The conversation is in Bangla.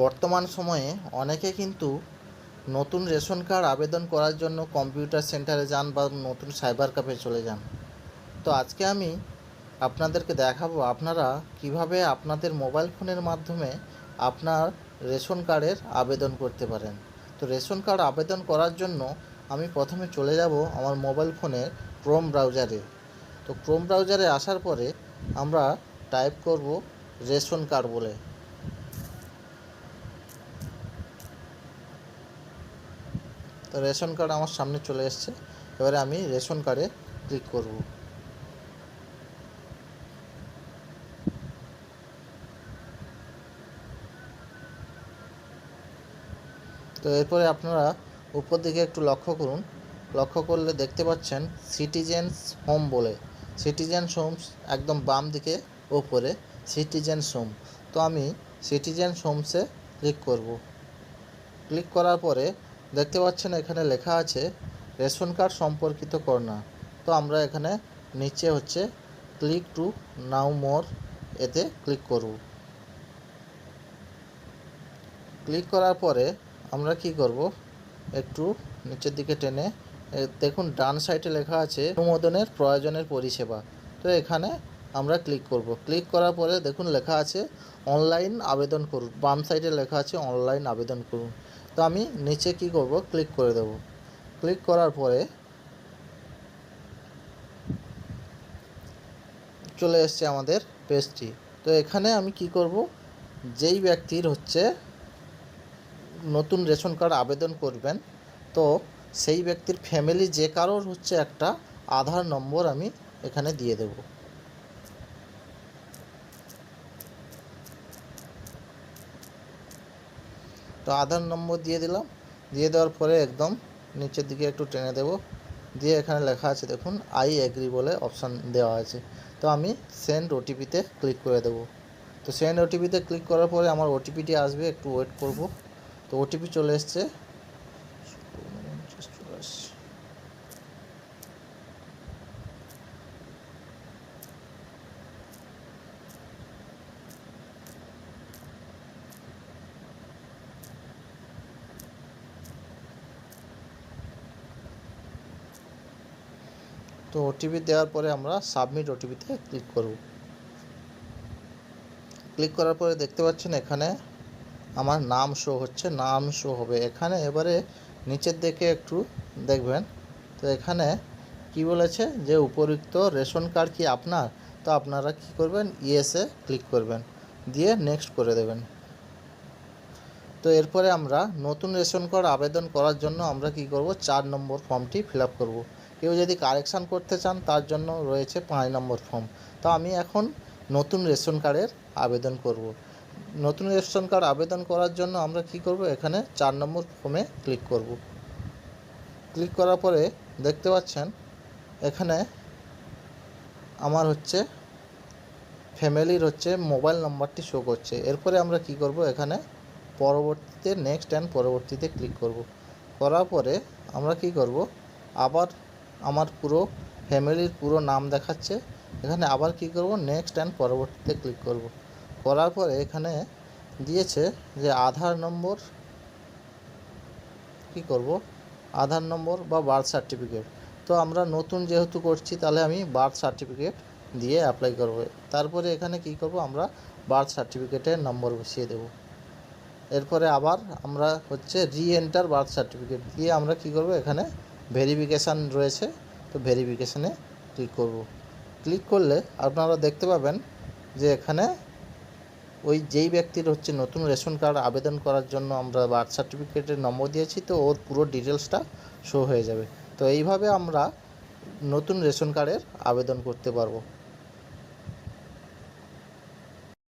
বর্তমান সময়ে অনেকে কিন্তু নতুন রেশন কার্ড আবেদন করার জন্য কম্পিউটার সেন্টারে যান বা নতুন সাইবার ক্যাফে চলে যান। তো আজকে আমি আপনাদেরকে দেখাবো আপনারা কিভাবে আপনাদের মোবাইল ফোনের মাধ্যমে আপনার রেশন কার্ডের আবেদন করতে পারেন। তো রেশন কার্ড আবেদন করার জন্য আমি প্রথমে চলে যাব আমার মোবাইল ফোনের ক্রোম ব্রাউজারে। তো ক্রোম ব্রাউজারে আসার পরে আমরা টাইপ করব রেশন কার্ড বলে। তো রেশন কার্ড আমার সামনে চলে এসেছে। এবারে আমি রেশন কার্ডে ক্লিক করব। তো এরপরে আপনারা উপর দিকে একটু লক্ষ্য করলে দেখতে পাচ্ছেন সিটিজেন্স হোম বলে। সিটিজেন্স হোমস একদম বাম দিকে ওপরে সিটিজেন্স হোম। তো আমি সিটিজেন্স হোমসে ক্লিক করব। ক্লিক করার পরে দেখতে পাচ্ছেন এখানে লেখা আছে রেশন কার্ড সম্পর্কিত করণা। তো আমরা এখানে নিচে হচ্ছে ক্লিক টু নাও মোর এতে ক্লিক করব। ক্লিক করার পরে আমরা কি করব, একটু নিচের দিকে টেনে দেখুন ডান সাইডে লেখা আছে অনুমোদনের প্রয়োজনের পরিষেবা। তো এখানে আমরা ক্লিক করব। ক্লিক করার পরে দেখুন লেখা আছে অনলাইন আবেদন করুন। বাম সাইডে লেখা আছে অনলাইন আবেদন করুন। তো আমি নিচে কি করব, ক্লিক করে দেব। ক্লিক করার পরে চলে এসছে আমাদের পেজটি। তো এখানে আমি কি করব, যেই ব্যক্তির হচ্ছে নতুন রেশন কার্ড আবেদন করবেন, তো সেই ব্যক্তির ফ্যামিলি যে কারোর হচ্ছে একটা আধার নম্বর আমি এখানে দিয়ে দেব। তো আধার নম্বর দিয়ে দিলাম। দিয়ে দেওয়ার পরে একদম নিচের দিকে একটু টেনে দেব। দিয়ে এখানে লেখা আছে দেখুন আই এগ্রি বলে অপশান দেওয়া আছে। তো আমি সেন্ড ওটিপিতে ক্লিক করে দেব। তো সেন্ড ওটিপিতে ক্লিক করার পরে আমার ওটিপিটি আসবে, একটু ওয়েট করব। তো ওটিপি চলে এসছে। তো ওটিপি দেওয়ার পরে আমরা সাবমিট ওটিপিতে ক্লিক করব। ক্লিক করার পরে দেখতে পাচ্ছেন এখানে আমার নাম শো হচ্ছে, নাম শো হবে এখানে। এবারে নিচের দিকে একটু দেখবেন, তো এখানে কি বলেছে যে উপযুক্ত রেশন কার্ড কি আপনার। তো আপনারা কি করবেন, ইয়েসে ক্লিক করবেন, দিয়ে নেক্সট করে দেবেন। তো এরপরে আমরা নতুন রেশন কার্ড আবেদন করার জন্য আমরা কি করব, 4 নম্বর ফর্মটি ফিল আপ করব। কেউ যদি কারেকশান করতে চান তার জন্য রয়েছে 5 নম্বর ফর্ম। তো আমি এখন নতুন রেশন কার্ডের আবেদন করব। নতুন রেশন কার্ড আবেদন করার জন্য আমরা কি করব, এখানে 4 নম্বর ফর্মে ক্লিক করব। ক্লিক করার পরে দেখতে পাচ্ছেন এখানে আমার হচ্ছে ফ্যামিলির হচ্ছে মোবাইল নাম্বারটি শো করছে। এরপরে আমরা কি করব, এখানে পরবর্তীতে নেক্সট অ্যান্ড পরবর্তীতে ক্লিক করব। করার পরে আমরা কি করব, আবার আমার পুরো ফ্যামিলির পুরো নাম দেখাচ্ছে। এখানে আবার কি করব, নেক্সট অ্যান্ড পরবর্তীতে ক্লিক করব। করার পরে এখানে দিয়েছে যে আধার নম্বর কি করব, আধার নম্বর বা বার্থ সার্টিফিকেট। তো আমরা নতুন যেহেতু করছি তাহলে আমি বার্থ সার্টিফিকেট দিয়ে অ্যাপ্লাই করব। তারপরে এখানে কি করব, আমরা বার্থ সার্টিফিকেটের নম্বর বসিয়ে দেব। এরপরে আবার আমরা হচ্ছে এন্টার বার্থ সার্টিফিকেট দিয়ে আমরা কি করব, এখানে ভেরিফিকেশান রয়েছে, তো ভেরিফিকেশানে ক্লিক করব। ক্লিক করলে আপনারা দেখতে পাবেন যে এখানে ওই যেই ব্যক্তির হচ্ছে নতুন রেশন কার্ড আবেদন করার জন্য আমরা বার্থ সার্টিফিকেটের নম্বর দিয়েছি, তো ওর পুরো ডিটেলসটা শো হয়ে যাবে। তো এইভাবে আমরা নতুন রেশন কার্ডের আবেদন করতে পারবো।